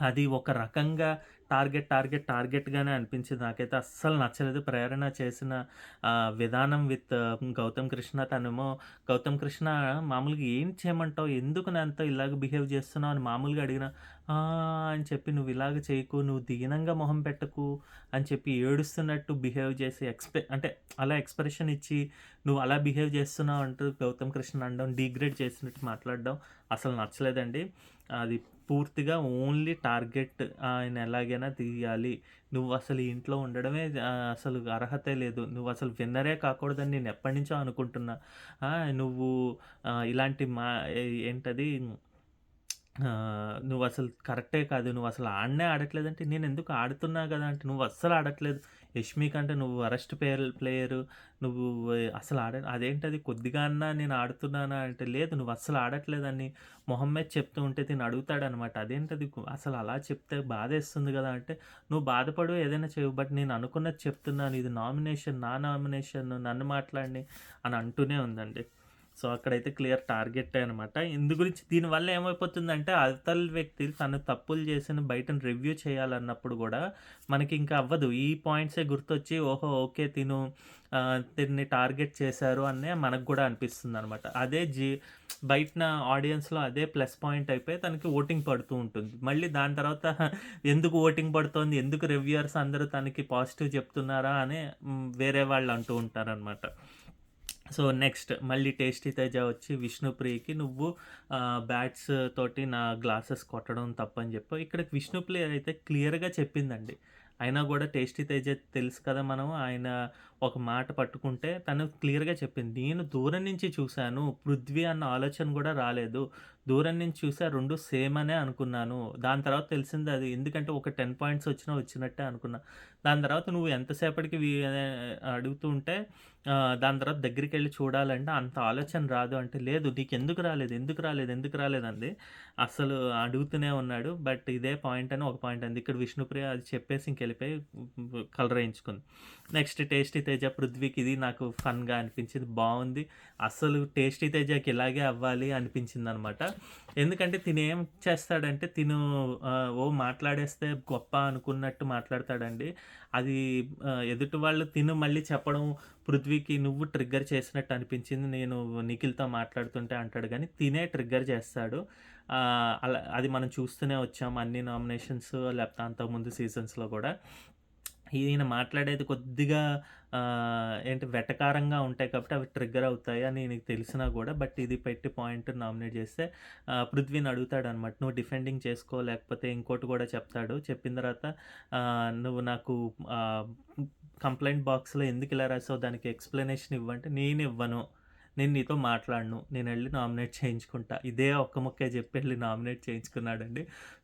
[SPEAKER 1] అది ఒక రకంగా టార్గెట్‌గానే అనిపించింది నాకైతే. అస్సలు నచ్చలేదు. ప్రేరణ చేసిన విధానం విత్ గౌతమ్ కృష్ణ. గౌతమ్ కృష్ణ మామూలుగా ఏం చేయమంటావు? ఎందుకు నాతో ఇలాగ బిహేవ్ చేస్తున్నావు? అని మామూలుగా అడిగినా, అని చెప్పి నువ్వు ఇలాగ చేయకు, నువ్వు దీనంగా మొహం పెట్టకు అని చెప్పి ఏడుస్తున్నట్టు బిహేవ్ చేసి అంటే అలా ఎక్స్‌ప్రెషన్ ఇచ్చి నువ్వు అలా బిహేవ్ చేస్తున్నావు అంటూ గౌతమ్ కృష్ణ అనడం, డీగ్రేడ్ చేసినట్టు మాట్లాడడం అసలు నచ్చలేదండి. అది పూర్తిగా ఓన్లీ టార్గెట్ ఆయన ఎలాగైనా తీయాలి. నువ్వసలు ఈ ఇంట్లో ఉండడమే అసలు అర్హతే లేదు. నువ్వసలు విన్నరే కాకూడదని నేను ఎప్పటినుంచో అనుకుంటున్నా. నువ్వు ఇలాంటి ఏంటది నువ్వసలు కరెక్టే కాదు. నువ్వసలు ఆడనే ఆడట్లేదంటే, నేనెందుకు ఆడుతున్నా గదా! అంటే, నువ్వస్సలు ఆడట్లేదు. యష్మి కంటే నువ్వు వరస్ట్ ప్లేయరు. నువ్వు అసలు అదేంటది కొద్దిగా అన్నా నేను ఆడుతున్నానా అంటే, లేదు నువ్వస్సలు ఆడట్లేదని మొహం మీద చెప్తూ ఉంటే తిను అడుగుతాడనమాట. అదేంటది అసలు అలా చెప్తే బాధేస్తుంది గదా! అంటే, నువ్వు బాధపడు ఏదైనా చెయ్యి. బట్ నేను అనుకున్నది చెప్తున్నాను. ఇది నా నామినేషన్ నన్ను మాట్లాడని అని అంటూనే ఉందండి. సో, అక్కడైతే క్లియర్ టార్గెట్టే అనమాట. గురించి దీనివల్ల ఏమైపోతుందంటే, అవతల వ్యక్తి తను తప్పులు చేసిన బయటను రివ్యూ చేయాలన్నప్పుడు గూడా, మనకింక అవ్వదు. ఈ పాయింట్సే గుర్తొచ్చి, ఓహో! ఓకే. తిన్ని టార్గెట్ చేశారు అనే మనకు గూడా అనిపిస్తుందనమాట. అదే బయటన ఆడియన్స్‌లో అదే ప్లస్ పాయింట్ అయిపోయి తనకి ఓటింగ్ పడుతూ ఉంటుంది. మళ్ళీ దాని తర్వాత ఎందుకు ఓటింగ్ పడుతోంది? ఎందుకు రివ్యూయర్స్ అందరూ తనకి పాజిటివ్ చెప్తున్నారా అని వేరే వాళ్ళు అంటూ ఉంటారనమాట. సో, నెక్స్ట్ మళ్ళీ 'టేస్టీ తేజ' వచ్చి విష్ణుప్రియకి నువ్వు బ్యాట్స్ తోటి నా గ్లాసెస్ కొట్టడం తప్పని చెప్పావు. ఇక్కడ విష్ణుప్రియ అయితే క్లియర్‌గా చెప్పిందండి. అయినా గూడా 'టేస్టీ తేజ' తెలుసు కదా! ఆయన ఒక మాట పట్టుకుంటే తను క్లియర్‌గా చెప్పింది. నేను దూరం నుంచి చూసాను. పృథ్వీ అన్న ఆలోచన గూడా రాలేదు. దూరం నుంచి చూసా 2 సేమ్ అనే అనుకున్నాను. దాని తర్వాత తెలిసింది అది ఎందుకంటే ఒక 10 పాయింట్స్ వచ్చినా వచ్చినట్టే అనుకున్నా. దాని తర్వాత నువ్వు ఎంతసేపటికి అడుగుతూ ఉంటే దాని తర్వాత దగ్గరికెళ్ళి చూడాలంటే అంత ఆలోచన రాదు అంటే, లేదు నీకెందుకు రాలేదు? ఎందుకు రాలేదు? ఎందుకు రాలేదంది. అస్సలు అడుగుతూనే ఉన్నాడు. బట్ ఇదే పాయింట్ అని ఒక పాయింట్ అంది. ఇక్కడ విష్ణుప్రియ అది చెప్పేసి ఇంకెళ్ళిపోయి కలరేయించుకుంది. నెక్స్ట్ 'టేస్టీ తేజ' 'పృథ్వీకి' ఇది నాకు ఫన్‌గా అనిపించింది. బావుంది. అస్సలు 'టేస్టీ తేజకి' ఇలాగే అవ్వాలి అనిపించిందనమాట. ఎందుకంటే తినేం చేస్తాడంటే ఓ మాట్లాడేస్తే గొప్ప అనుకున్నట్టు మాట్లాడతాడండి. అది ఎదుటి వాళ్ళు మళ్ళీ చెప్పడం 'పృథ్వీకి' నువ్వు ట్రిగ్గర్ చేసినట్టు అనిపించింది. నేను నిఖిల్‌తో మాట్లాడుతుంటే అంటాడు గానీ, తినే ట్రిగ్గర్ చేస్తాడు. అలా అది మనం చూస్తూనే వచ్చాం అన్ని నామినేషన్స్ లేకపోతే అంతకుముందు సీజన్స్‌లో గూడా. ఈయన మాట్లాడేది కొద్దిగా వెటకారంగా ఉంటాయి కాబట్టి అవి ట్రిగ్గర్ అవుతాయి అని ఈయనకి తెలిసినా గూడా బట్ ఇది పెట్టి పాయింట్ నామినేట్ చేస్తే పృథ్వీని అడుగుతాడనమాట. నువ్వు డిఫెండింగ్ చేసుకో లేకపోతే ఇంకోటి గూడా చెప్తాడు. చెప్పిన తర్వాత నువ్వు నాకు కంప్లెయింట్ బాక్స్‌లో ఎందుకిలా రాసావు దానికి ఎక్స్‌ప్లనేషన్ ఇవ్వంటే నేనివ్వను. నేను నీతో మాట్లాడను. నేనెళ్ళి నామినేట్ చేయించుకుంటా. ఇదే ఒక్క ముక్కే జెప్పెళ్లి నామినేట్ చేయించుకున్నాడండి.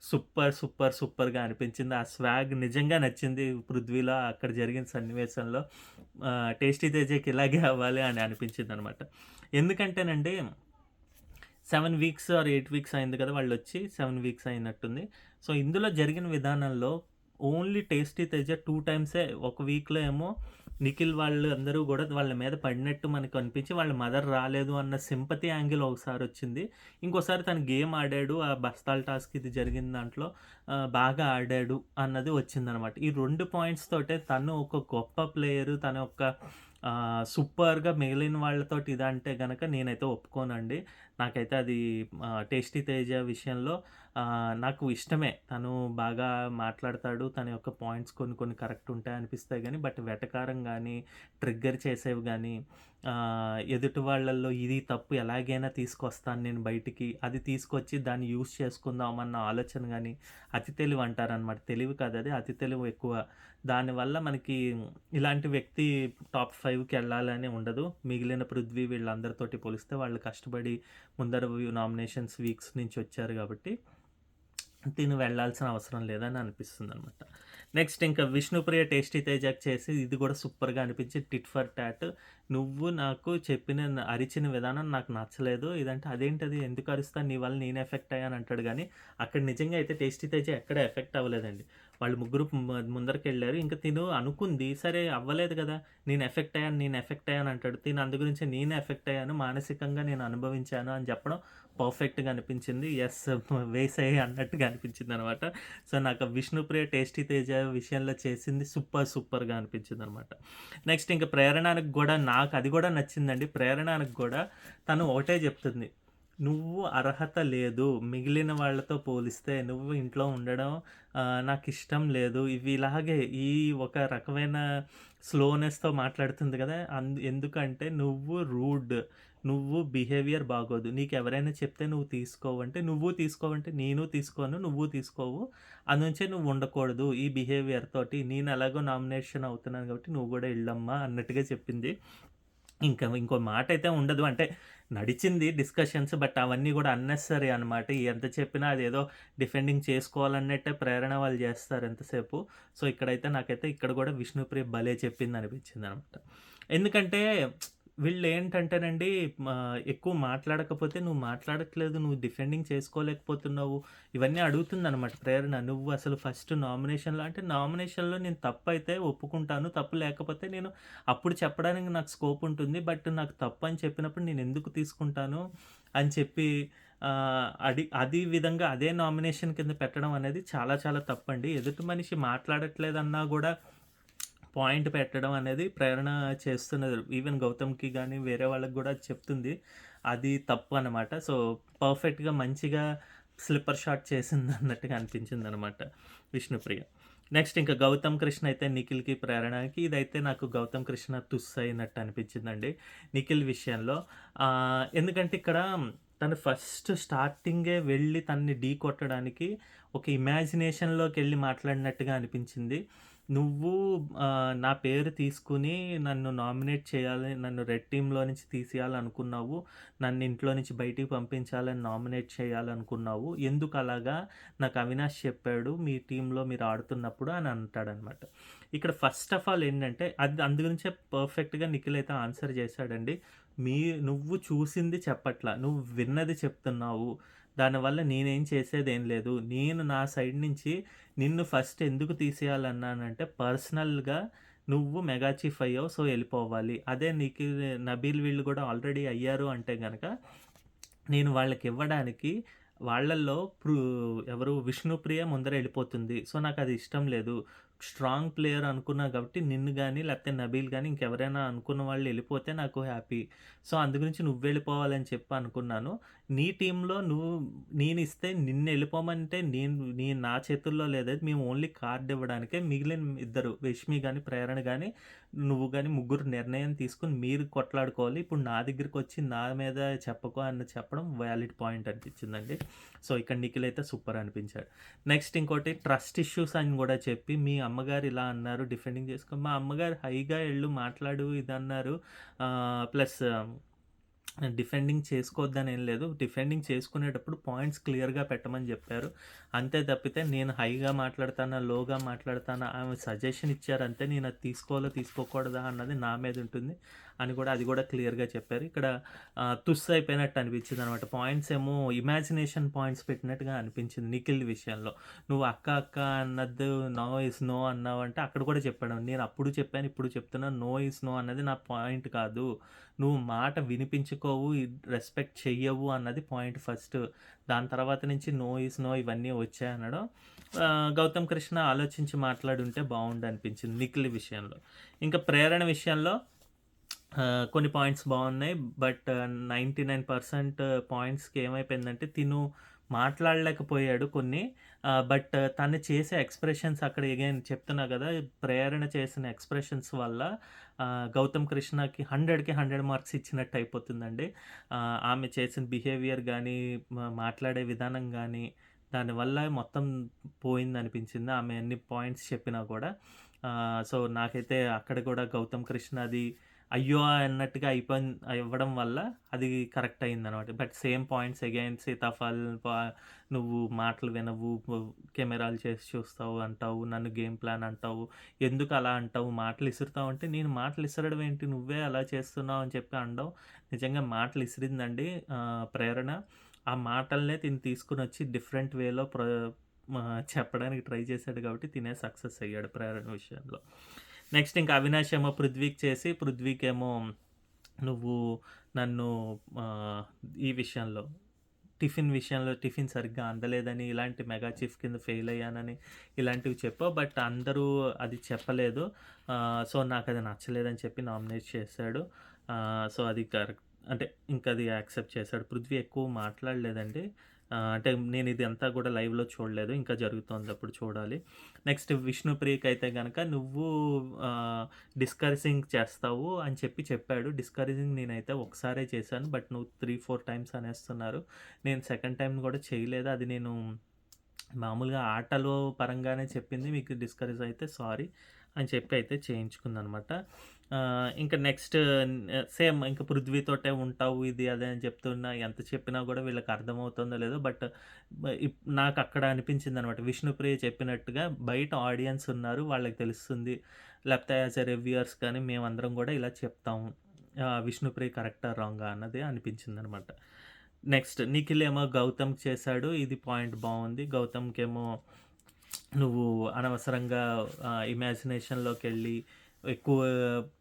[SPEAKER 1] సూపర్, సూపర్, సూపర్‌గా అనిపించింది. ఆ స్వాగ్ నిజంగా నచ్చింది 'పృథ్వీలో' అక్కడ జరిగిన సన్నివేశంలో. 'టేస్టీ తేజకి' ఇలాగే అవ్వాలి అని అనిపించిందనమాట. ఎందుకంటేనండి 7 వీక్స్ ఆర్ 8 వీక్స్ అయింది కదా! వాళ్ళొచ్చి 7 వీక్స్ అయినట్టుంది. సో, ఇందులో జరిగిన విధానంలో ఓన్లీ 'టేస్టీ తేజ' 2 టైమ్సే ఒక వీక్‌లో ఏమో నిఖిల్ వాళ్ళు అందరూ గూడా వాళ్ళ మీద పడినట్టు మనకు అనిపించి, వాళ్ళ మదర్ రాలేదు అన్న సింపతి యాంగిల్ ఒకసారొచ్చింది. ఇంకోసారి తను గేమ్ ఆడాడు. ఆ బస్తాల్ టాస్క్ ఇది జరిగిన దాంట్లో బాగా ఆడాడు అన్నది వచ్చిందనమాట. ఈ 2 పాయింట్స్ తోటే తను ఒక గొప్ప ప్లేయరు. తన యొక్క సూపర్‌గా మిగిలిన వాళ్ళతోటి ఇదంటే గనక నేనైతే ఒప్పుకోనండి. నాకైతే అది 'టేస్టీ తేజ' విషయంలో నాకు ఇష్టమే. తను బాగా మాట్లాడతాడు. తన యొక్క పాయింట్స్ కొన్ని కొన్ని కరెక్ట్ ఉంటాయనిపిస్తాయి గానీ, బట్ వెటకారం గానీ, ట్రిగ్గర్ చేసేవి గానీ, ఎదుటి వాళ్ళల్లో ఇది తప్పు ఎలాగైనా తీసుకొస్తాను నేను బయటికి, అది తీసుకొచ్చి దాన్ని యూజ్ చేసుకుందాం అన్న ఆలోచన గానీ, అతి తెలివి అంటారనమాట. తెలివి కాదది అతి తెలివి ఎక్కువ. దానివల్ల మనకి ఇలాంటి వ్యక్తి టాప్ 5కి ఎళ్ళాలని ఉండదు. మిగిలిన 'పృథ్వీ' వీళ్ళందరితోటి పోలిస్తే వాళ్ళు కష్టపడి ముందర నామినేషన్స్ వీక్స్ నుంచి వచ్చారు గాబట్టి తిను వెళ్ళాల్సిన అవసరం లేదని అనిపిస్తుందనమాట. నెక్స్ట్ ఇంకా 'విష్ణుప్రియ' 'టేస్టీ తేజకి' చేసి ఇది గూడా సూపర్‌గా అనిపించి టిట్ ఫర్ టాట్. నువ్వు నాకు అరిచిన విధానం నాకు నచ్చలేదు. ఇదంటే అదేంటది ఎందుకు అరుస్తాను నీ వల్ల నేను ఎఫెక్ట్ అయ్యాను అంటాడు గానీ, అక్కడ నిజంగా అయితే 'టేస్టీ తేజ' ఎక్కడ ఎఫెక్ట్ అవ్వలేదండి. వాళ్ళు ముగ్గురు ముందరికెళ్లారు. ఇంక తిను అనుకుంది సరే అవ్వలేదు గదా! నేను ఎఫెక్ట్ అయ్యాను, నేను ఎఫెక్ట్ అయ్యాను అంటాడు. తిను అందు గురించి నేను ఎఫెక్ట్ అయ్యాను. మానసికంగా నేను అనుభవించాను అని చెప్పడం పర్ఫెక్ట్‌గా అనిపించింది. యెస్ వేసేయి అన్నట్టుగా అనిపించిందనమాట. సో, నాకు 'విష్ణుప్రియ' 'టేస్టీ తేజ' విషయంలో చేసింది సూపర్‌గా అనిపించిందనమాట. నెక్స్ట్ ఇంక 'ప్రేరణకి' గూడా నాకు అది గూడా నచ్చిందండి. 'ప్రేరణకి' గూడా తను ఒకటే జెప్తుంది. నువ్వు అర్హత లేదు. మిగిలిన వాళ్ళతో పోలిస్తే నువ్వు ఇంట్లో ఉండడం నాకిష్టం లేదు. ఇవి ఇలాగే ఒక రకమైన స్లోనెస్‌తో మాట్లాడుతుంది గదా! ఎందుకంటే నువ్వు రూడ్. నువ్వు బిహేవియర్ బాగోదు. నీకెవరైనా చెప్తే నువ్వు తీసుకోవంటే, నువ్వు తీసుకోవంటే నేను తీసుకోను, నువ్వు తీసుకోవు. అందుంచే నువ్వు ఉండకూడదు ఈ బిహేవియర్ తోటి. నేను ఎలాగో నామినేషన్ అవుతున్నాను కాబట్టి నువ్వు గూడా ఎళ్ళమ్మా అన్నట్టుగా చెప్పింది. ఇంకో మాటైతే ఉండదు. అంటే నడిచింది డిస్కషన్స్. బట్ అవన్నీ గూడా అన్నెసెసరీ అనమాట. ఎంత చెప్పినా అదేదో డిఫెండింగ్ చేసుకోవాలన్నట్టే ప్రేరణ వాళ్ళు జేస్తారు ఎంతసేపు. సో, ఇక్కడైతే నాకైతే ఇక్కడ గూడా 'విష్ణుప్రియ' భలే చెప్పిందనిపించిందనమాట. ఎందుకంటే వీళ్ళేంటంటేనండి ఎక్కువ మాట్లాడకపోతే నువ్వు మాట్లాడట్లేదు, నువ్వు డిఫెండింగ్ చేసుకోలేకపోతున్నావు, ఇవన్నీ అడుగుతుందనమాట ప్రేరణ. నువ్వు అసలు ఫస్ట్ నామినేషన్‌లో నేను తప్పైతే ఒప్పుకుంటాను. తప్పు లేకపోతే నేను అప్పుడు చెప్పడానికి నాకు స్కోప్ ఉంటుంది. బట్ నాకు తప్పని చెప్పినప్పుడు నేనెందుకు తీసుకుంటాను అని చెప్పి విధంగా అదే నామినేషన్ కింద పెట్టడం అనేది చాలా చాలా తప్పండి. ఎదుటి మనిషి మాట్లాడట్లేదన్నా గూడా పాయింట్ పెట్టడం అనేది ప్రేరణ చేస్తున్నది. ఈవెన్ గౌతమ్‌కి గాని, వేరే వాళ్ళకి గూడా చెప్తుంది. అది తప్పు అనమాట. సో, పర్ఫెక్ట్‌గా మంచిగా స్లిప్పర్ షాట్ చేసిందన్నట్టుగా అనిపించిందనమాట 'విష్ణుప్రియ'. నెక్స్ట్ ఇంకా 'గౌతమ్ కృష్ణ' అయితే నిఖిల్‌కి, ప్రేరణకి ఇదైతే నాకు 'గౌతమ్ కృష్ణ' తుస్ అయినట్టు అనిపించిందండి నిఖిల్ విషయంలో. ఎందుకంటే ఇక్కడ తను ఫస్ట్ స్టార్టింగే వెళ్ళి తనని ఢీ కొట్టడానికి ఒక ఇమాజినేషన్‌లోకెళ్ళి మాట్లాడినట్టుగా అనిపించింది. నువ్వు నా పేరు తీసుకొని నన్ను నామినేట్ చేయాలి, నన్ను రెడ్ టీమ్‌లో నుంచి తీసేయాలనుకున్నావు. నన్ను ఇంట్లో నుంచి బయటికి పంపించాలని నామినేట్ చేయాలనుకున్నావు. ఎందుకలాగా? నాకు అవినాష్ చెప్పాడు మీ టీమ్‌లో మీరు ఆడుతున్నప్పుడు అని అంటాడనమాట. ఇక్కడ ఫస్ట్ ఆఫ్ ఆల్ ఏంటంటే అది అందు గురించే పర్ఫెక్ట్‌గా నిఖిల్ అయితే ఆన్సర్ చేశాడండి. మీ నువ్వు చూసింది చెప్పట్లా. నువ్వు విన్నది చెప్తున్నావు. దానివల్ల నేనేం చేసేదేం లేదు. నేను నా సైడ్ నుంచి నిన్ను ఫస్ట్ ఎందుకు తీసేయాలన్నానంటే పర్సనల్‌గా నువ్వు మెగా చీఫ్ అయ్యావు. సో, ఎళ్ళిపోవాలి. అదే నీకు నబీల్ వీళ్ళు గూడా ఆల్రెడీ అయ్యారు అంటే గనక నేను వాళ్ళకివ్వడానికి వాళ్ళల్లో ఎవరు 'విష్ణుప్రియ' ముందర ఎళ్ళిపోతుంది. సో, నాకది ఇష్టం లేదు. స్ట్రాంగ్ ప్లేయర్ అనుకున్నా కాబట్టి నిన్ను గాని, లేకపోతే నబీల్ గాని ఇంకెవరైనా అనుకున్న వాళ్ళు ఎళ్ళిపోతే నాకు హ్యాపీ. సో, అందు గురించి నువ్వెళ్ళిపోవాలని చెప్పి అనుకున్నాను. నీ టీమ్‌లో నేనిస్తే నిన్నెళ్ళిపోమంటే నా చేతుల్లో లేదది. మేము ఓన్లీ కార్డ్ ఇవ్వడానికే మిగిలిన ఇద్దరు 'రష్మి' గాని, 'ప్రేరణ' గాని, నువ్వు గాని ముగ్గురు నిర్ణయం తీసుకొని మీరు కొట్లాడుకోవాలి. ఇప్పుడు నా దగ్గరికొచ్చి నా మీద చెప్పకు అని చెప్పడం వ్యాలిడ్ పాయింట్ అనిపించిందండి. సో, ఇక్కడ నిఖిల్ అయితే సూపర్ అనిపించాడు. నెక్స్ట్ ఇంకోటి ట్రస్ట్ ఇష్యూస్ అని గూడా చెప్పి, మీ అమ్మగారు ఇలా అన్నారు డిఫెండింగ్ చేసుకో మా అమ్మగారు హైగా ఎళ్ళు మాట్లాడు ఇదన్నారు. ప్లస్ డిఫెండింగ్ చేసుకోవద్దనేం లేదు. డిఫెండింగ్ చేసుకునేటప్పుడు పాయింట్స్ క్లియర్‌గా పెట్టమని జెప్పారు. అంతే తప్పితే నేను హైగా మాట్లాడతానా, లోగా మాట్లాడతానా ఆమె సజెషన్ ఇచ్చారంతే. నేను అది తీసుకోవాలో, తీసుకోకూడదా అన్నది నా మీద ఉంటుంది అని గూడా అది గూడా క్లియర్‌గా చెప్పారు. ఇక్కడ తుస్ అయిపోయినట్టు అనిపించిందనమాట. పాయింట్స్ ఏమో ఇమాజినేషన్ పాయింట్స్ పెట్టినట్టుగా అనిపించింది నిఖిల్ విషయంలో. నువ్వు అక్క, అక్క అన్నది నో ఈస్ నో అన్నావంటే అక్కడ కూడా చెప్పాడు. నేను అప్పుడు చెప్పాను, ఇప్పుడు చెప్తున్నా. నో ఈస్ నో అన్నది నా పాయింట్ కాదు. నువ్వు మాట వినిపించుకోవు, రెస్పెక్ట్ చెయ్యవు అన్నది పాయింట్ ఫస్ట్. దాని తర్వాత నుంచి నో ఈస్ నో ఇవన్నీ వచ్చాయనడం గౌతమ్ కృష్ణ ఆలోచించి మాట్లాడుంటే బావుండనిపించింది నిఖిల్ విషయంలో. ఇంకా ప్రేరణ విషయంలో కొన్ని పాయింట్స్ బావున్నాయి. బట్ 99% పాయింట్స్‌కి ఏమైపోయిందంటే మాట్లాడలేకపోయాడు కొన్ని. బట్ తను చేసే ఎక్స్‌ప్రెషన్స్ అక్కడ అగైన్ చెప్తున్నా గదా! ప్రేరణ చేసిన ఎక్స్‌ప్రెషన్స్ వల్ల గౌతమ్ కృష్ణకి 100కి 100 మార్క్స్ ఇచ్చినట్టు అయిపోతుందండి. ఆమె చేసిన బిహేవియర్ గానీ, మాట్లాడే విధానం గానీ, దానివల్ల మొత్తం పోయిందనిపించింది. ఆమె ఎన్ని పాయింట్స్ చెప్పినా గూడా. సో, నాకైతే అక్కడ గూడా గౌతమ్ కృష్ణది అయ్యో! అన్నట్టుగా ఇవ్వడం వల్ల అది కరెక్ట్ అయిందనమాట. But same points again Sitaphal నువ్వు మాటలు వినవు, కెమెరాలు చేసి చూస్తావు అంటావు, నన్ను గేమ్ ప్లాన్ అంటావు, ఎందుకు అలా అంటావు, మాటలు ఇసురుతావు అంటే, నేను మాటలు ఇసరడం ఏంటి, నువ్వే అలా చేస్తున్నావు అని చెప్పి అనడం. నిజంగా మాటలు ఇసిరిందండి ప్రేరణ. ఆ మాటలనే తీసుకొనొచ్చి డిఫరెంట్ వేలో చెప్పడానికి ట్రై చేశాడు కాబట్టి సక్సెస్ అయ్యాడు ప్రేరణ విషయంలో. నెక్స్ట్ ఇంకా అవినాష్ ఏమో పృథ్వీకి చేసి, పృథ్వీకేమో నువ్వు నన్ను ఈ విషయంలో టిఫిన్ సరిగ్గా అందలేదని, ఇలాంటి మెగా చీఫ్ కింద ఫెయిల్ అయ్యానని ఇలాంటివి చెప్పావు. బట్ అందరూ అది చెప్పలేదు. సో, నాకది నచ్చలేదని చెప్పి నామినేట్ చేశాడు. సో, అది కరెక్ట్. అంటే ఇంకది యాక్సెప్ట్ చేశాడు. పృథ్వీ ఎక్కువ మాట్లాడలేదండి. అంటే నేను ఇదంతా గూడా లైవ్‌లో చూడలేదు. ఇంకా జరుగుతోంది అప్పుడు చూడాలి. నెక్స్ట్ విష్ణుప్రియకైతే గనక నువ్వు డిస్కరేజింగ్ చేస్తావు అని చెప్పాడు. డిస్కరేజింగ్ నేనైతే ఒకసారే చేశాను. బట్ నువ్వు 3, 4 టైమ్స్ అనేస్తున్నారు. నేను సెకండ్ టైమ్ గూడా చేయలేదు. అది నేను మామూలుగా ఆటలో పరంగానే చెప్పింది. మీకు డిస్కరేజ్ అయితే సారీ అని చెప్పి అయితే చేయించుకుందనమాట. ఇంకా నెక్స్ట్ సేమ్ ఇంక పృథ్వీతోటే ఉంటావు ఇది అదే అని చెప్తున్నా. ఎంత చెప్పినా గూడా వీళ్ళకి అర్థమవుతుందో లేదో బట్ నాకక్కడ అనిపించిందనమాట. విష్ణుప్రియ చెప్పినట్టుగా బయట ఆడియన్స్ ఉన్నారు. వాళ్ళకి తెలుస్తుంది. లేకపోతే యాస్ ఎ రివ్యూయర్స్ కానీ మేమందరం గూడా ఇలా చెప్తాము. విష్ణుప్రియ కరెక్టా? రాంగా? అన్నది అనిపించిందనమాట. నెక్స్ట్ నిఖిల్ ఏమో గౌతమ్‌కి చేశాడు. ఇది పాయింట్ బావుంది. గౌతమ్‌కేమో నువ్వు అనవసరంగా ఇమాజినేషన్‌లోకెళ్ళి ఎక్కువ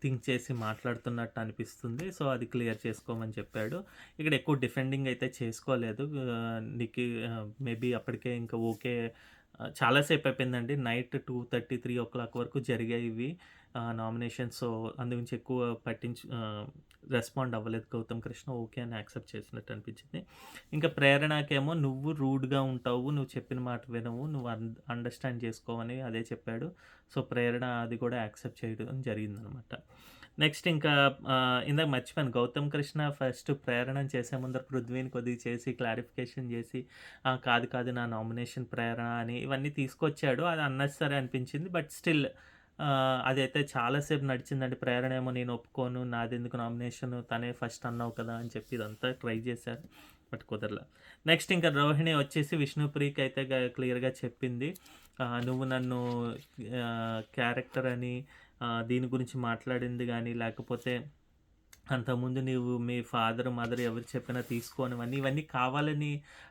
[SPEAKER 1] థింక్ చేసి మాట్లాడుతున్నట్టు అనిపిస్తుంది. సో, అది క్లియర్ చేసుకోమని చెప్పాడు. ఇక్కడ ఎక్కువ డిఫెండింగ్ అయితే చేసుకోలేదు. మేబీ అప్పటికే ఇంకా ఓకే. చాలా సేపు అయిపోయిందండి. నైట్ 2:30, 3:00 వరకు జరిగాయి ఇవి నామినేషన్స్. సో, అందు గురించి ఎక్కువ రెస్పాండ్ అవ్వలేదు గౌతమ్ కృష్ణ. ఓకే అని యాక్సెప్ట్ చేసినట్టు అనిపించింది. ఇంకా ప్రేరణకేమో నువ్వు రూడ్‌గా ఉంటావు, నువ్వు చెప్పిన మాట వినవు, నువ్వు అండర్‌స్టాండ్ చేసుకోవని అదే చెప్పాడు. సో, ప్రేరణ అది కూడా యాక్సెప్ట్ చేయడం జరిగిందనమాట. నెక్స్ట్ ఇంకా ఇందాక మర్చిపోయాను. 'గౌతమ్ కృష్ణ' ఫస్ట్ ప్రేరణ చేసే ముందర 'పృథ్వీని' కొద్దిగా చేసి క్లారిఫికేషన్ చేసి కాదు కాదు నా నామినేషన్ ప్రేరణ అని ఇవన్నీ తీసుకొచ్చాడు. అది అన్నెసెసరీ అనిపించింది. బట్ స్టిల్ అదైతే చాలా సేపు నడిచిందండి. ప్రేరణ ఏమో నేను ఒప్పుకోను. నాదెందుకు నామినేషన్ తనే ఫస్ట్ అన్నావు కదా! అని చెప్పి ఇదంతా ట్రై చేశారు. బట్ కుదరల. నెక్స్ట్ ఇంకా రోహిణి వచ్చేసి విష్ణుప్రియకి అయితే క్లియర్‌గా చెప్పింది. నువ్వు నన్ను క్యారెక్టర్ అని దీని గురించి మాట్లాడింది గానీ, లేకపోతే అంతకుముందు నీవు మీ ఫాదర్, మదర్ ఎవరు చెప్పినా తీసుకోనివన్నీ, ఇవన్నీ కావాలని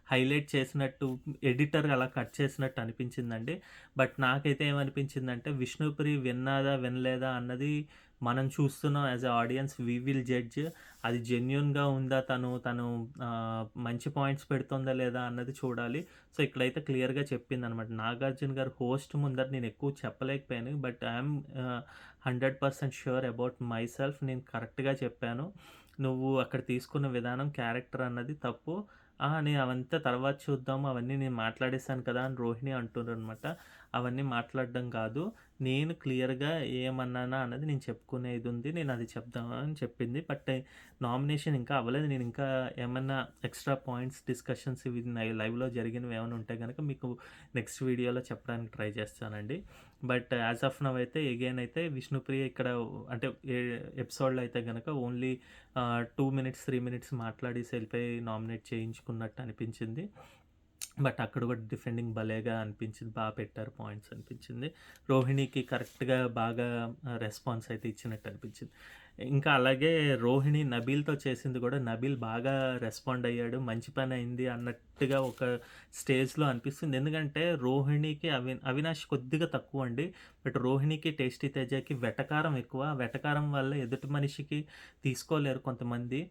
[SPEAKER 1] హైలైట్ చేసినట్టు ఎడిటర్ అలా కట్ చేసినట్టు అనిపించిందండి. బట్ నాకైతే ఏమనిపించిందంటే, విష్ణుప్రియ విన్నాదా, వినలేదా అన్నది మనం చూస్తున్నాం as a audience we will judge. అది జెన్యూన్‌గా ఉందా, తను మంచి పాయింట్స్ పెడుతుందా లేదా అన్నది చూడాలి. సో, ఇక్కడైతే క్లియర్‌గా చెప్పిందనమాట. నాగార్జున గారు హోస్ట్ ముందర నేను ఎక్కువ చెప్పలేకపోయాను. But I'm 100% sure about myself. నేను కరెక్ట్‌గా చెప్పాను. నువ్వు అక్కడ తీసుకున్న విధానం, క్యారెక్టర్ అన్నది తప్పు. నేను అవంతా తర్వాత చూద్దాం. అవన్నీ నేను మాట్లాడేసాను కదా! అని రోహిణి అంటుందనమాట. అవన్నీ మాట్లాడడం కాదు. నేను క్లియర్‌గా ఏమన్నానా అన్నది నేను చెప్పుకునేది ఉంది. నేను అది చెప్దామని చెప్పింది. బట్ నామినేషన్ ఇంకా అవ్వలేదు. నేను ఇంకా ఏమన్నా ఎక్స్‌ట్రా పాయింట్స్, డిస్కషన్స్ ఇవి లైవ్‌లో జరిగినవి ఏమైనా ఉంటే గనక మీకు నెక్స్ట్ వీడియోలో చెప్పడానికి ట్రై చేస్తానండి. బట్ యాజ్ ఆఫ్ నౌ అయితే అగైన్ అయితే విష్ణుప్రియ ఇక్కడ అంటే ఎపిసోడ్‌లో అయితే గనక ఓన్లీ 2 మినిట్స్, 3 మినిట్స్ మాట్లాడేసి వెళ్ళిపోయి నామినేట్ చేయించుకున్నట్టు అనిపించింది. బట్ అక్కడ కూడా డిఫెండింగ్ భలేగా అనిపించింది. పెట్టారు పాయింట్స్ అనిపించింది. రోహిణికి కరెక్ట్‌గా బాగా రెస్పాన్స్ అయితే ఇచ్చినట్టు అనిపించింది. ఇంకా అలాగే రోహిణి నబీల్‌తో చేసింది కూడా నబీల్ బాగా రెస్పాండ్ అయ్యాడు. మంచి పని అయింది అన్నట్టుగా ఒక స్టేజ్‌లో అనిపిస్తుంది. ఎందుకంటే రోహిణికి అవినాష్ కొద్దిగా తక్కువండి. బట్ రోహిణికి, టేస్టీ తేజకి వెటకారం ఎక్కువ. వెటకారం వల్ల ఎదుటి మనిషికి తీసుకోలేరు కొంతమంది.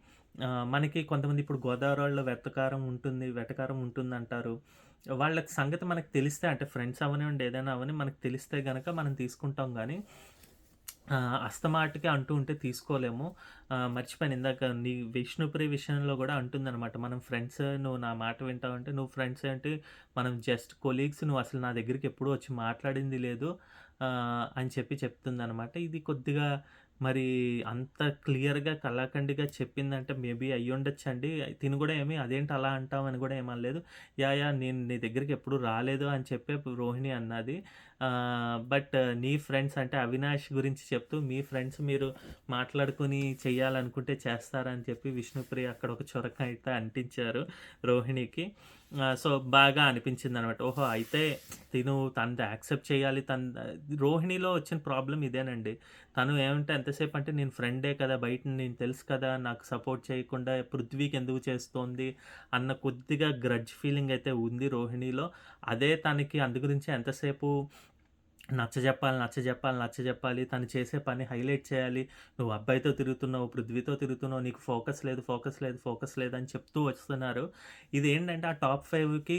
[SPEAKER 1] మనకి కొంతమంది ఇప్పుడు గోదావరోళ్ళలో వెటకారం ఉంటుందంటారు. వాళ్ళకి సంగతి మనకు తెలిస్తే అంటే ఫ్రెండ్స్ అవ్వనివ్వండి, ఏదైనా అవ్వని మనకు తెలిస్తే గనక మనం తీసుకుంటాం గానీ, అస్తమాటికి అంటూ ఉంటే తీసుకోలేము. మర్చిపోయాను ఇందాక విష్ణుప్రియ విషయంలో గూడా అంటుందనమాట. మనం ఫ్రెండ్స్, నువ్వు నా మాట వింటావంటే, నువ్వు ఫ్రెండ్స్ ఏంటి, మనం జస్ట్ కొలీగ్స్, నువ్వు అసలు నా దగ్గరికి ఎప్పుడూ వచ్చి మాట్లాడింది లేదు అని చెప్తుందనమాట. ఇది కొద్దిగా మరి అంత క్లియర్‌గా కళాఖండిగా చెప్పిందంటే మేబీ అయ్యుండొచ్చండి. తిను గూడా ఏమి అదేంటి అలా అంటావు అని గూడా ఏమనలేదు. యాహ్! నేను నీ దగ్గరికి ఎప్పుడు రాలేదు అని చెప్పే రోహిణి అన్నది. బట్ నీ ఫ్రెండ్స్ అంటే అవినాష్ గురించి చెప్తూ, మీ ఫ్రెండ్స్ మీరు మాట్లాడుకొని చేయాలనుకుంటే చేస్తారని చెప్పి విష్ణుప్రియ అక్కడ ఒక చొరక అయితే అంటించారు రోహిణికి. సో, బాగా అనిపించిందనమాట. ఓహో! అయితే తనది యాక్సెప్ట్ చేయాలి. రోహిణిలో వచ్చిన ప్రాబ్లమ్ ఇదేనండి. తను ఏమంటే ఎంతసేపు అంటే నేను ఫ్రెండే కదా! బయట నేను తెలుసు కదా! నాకు సపోర్ట్ చేయకుండా పృథ్వీకి ఎందుకు చేస్తోంది అన్న కొద్దిగా గ్రడ్జ్ ఫీలింగ్ అయితే ఉంది రోహిణిలో. అదే తనకి అందు గురించే ఎంతసేపు నచ్చజెప్పాలి. తను చేసే పని హైలైట్ చేయాలి. నువ్వు అబ్బాయితో తిరుగుతున్నావు, పృథ్వీతో తిరుగుతున్నావు, నీకు ఫోకస్ లేదు అని చెప్తూ వస్తున్నారు. ఇదేంటంటే ఆ టాప్ 5కి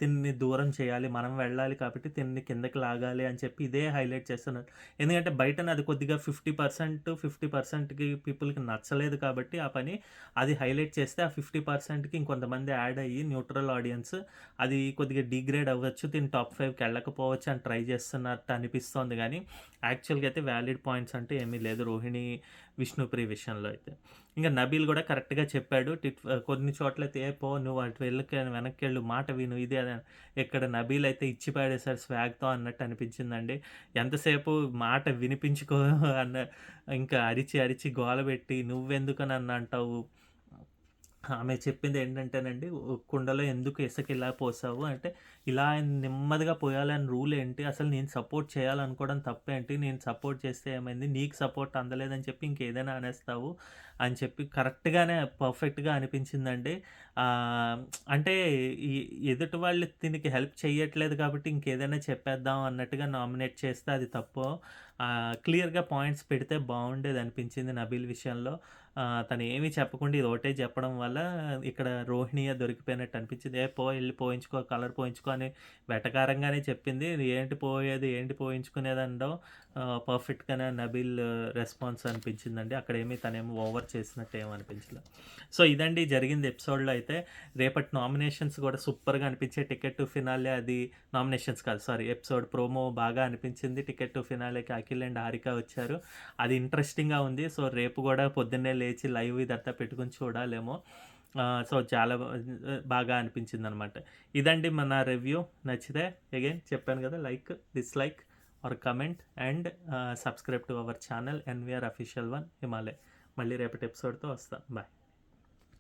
[SPEAKER 1] తిన్ని దూరం చేయాలి. మనం వెళ్ళాలి కాబట్టి తిన్ని కిందకి లాగాలి అని చెప్పి ఇదే హైలైట్ చేస్తున్నారు. ఎందుకంటే బయటన అది కొద్దిగా 50%కి పీపుల్‌కి నచ్చలేదు కాబట్టి ఆ పని అది హైలైట్ చేస్తే ఆ 50%కి ఇంకొంతమంది యాడ్ అయ్యి న్యూట్రల్ ఆడియన్స్ అది కొద్దిగా డీగ్రేడ్ అవ్వచ్చు. తిను టాప్ 5కి వెళ్ళకపోవచ్చు అని ట్రై చేస్తున్నట్టు అనిపిస్తోంది గానీ, యాక్చువల్‌గా అయితే వ్యాలిడ్ పాయింట్స్ అంటే ఏమీ లేదు రోహిణి, విష్ణుప్రియ విషయంలో అయితే. ఇంక నబీల్ గూడా కరెక్ట్‌గా చెప్పాడు. కొన్ని చోట్లయితే నువ్వు అటు వెనక్కెళ్ళు, మాట విను ఇది అది ఇక్కడ నబీల్ అయితే ఇచ్చి పడేసాడు స్వాగ్‌తో అన్నట్టు అనిపించిందండి. ఎంతసేపు మాట వినిపించుకో అన్న ఇంకా అరిచి గోల పెట్టి నువ్వెందుకు నన్నంటావు? ఆమె చెప్పిందేంటంటేనండి, కుండలో ఎందుకు ఇసక ఇలా పోసావు అంటే, ఇలా నెమ్మదిగా పోయాలని రూల్ ఏంటి? అసలు నేను సపోర్ట్ చేయాలనుకోవడం తప్పేంటి? నేను సపోర్ట్ చేస్తే ఏమైంది? నీకు సపోర్ట్ అందలేదని చెప్పి ఇంకేదైనా అనేస్తావు అని చెప్పి కరెక్ట్‌గానే పర్ఫెక్ట్‌గా అనిపించిందండి. ఆహ్, అంటే ఈ ఎదుటి వాళ్ళు దీనికి హెల్ప్ చెయ్యట్లేదు కాబట్టి ఇంకేదైనా చెప్పేద్దాం అన్నట్టుగా నామినేట్ చేస్తే అది తప్పు. క్లియర్‌గా పాయింట్స్ పెడితే బావుండేదనిపించింది నబీల్ విషయంలో. తను ఏమి చెప్పకుండా ఇది ఒకటే చెప్పడం వల్ల ఇక్కడ రోహిణియే దొరికిపోయినట్టు అనిపించింది. "ఏ పో ఎళ్లి పోయించుకో, కలర్ పోయించుకో" అని వెటకారంగానే చెప్పింది. "ఏంటి పోయేది, ఏంటి పోయించుకునేది" అనడం పర్ఫెక్ట్‌గానే నబీల్ రెస్పాన్స్ అనిపించిందండి. అక్కడేమి తనేమి ఓవర్ చేసినట్టు ఏమి అనిపించలే. సో, ఇదండి జరిగింది ఎపిసోడ్‌లో అయితే. రేపటి నామినేషన్స్ కూడా సూపర్‌గా అనిపించాయి. టికెట్ టు ఫినాలే అది నామినేషన్స్ కాదు సారీ ఎపిసోడ్ ప్రోమో బాగా అనిపించింది. టికెట్ టు ఫినాలేకి అఖిల్ అండ్ హారిక వచ్చారు. అది ఇంట్రెస్టింగ్‌గా ఉంది. సో, రేపు కూడా పొద్దున్నే లేచి లైవ్ ఇదంతా పెట్టుకొని చూడాలేమో. సో, చాలా బాగా అనిపించిందనమాట. ఇదండి మన రివ్యూ. నచ్చితే అగైన్ చెప్పాను కదా, like, dislike or comment and subscribe to our channel NVR official 1 Himalay. మళ్ళీ రేపటి ఎపిసోడ్‌తో వస్తా. బాయ్.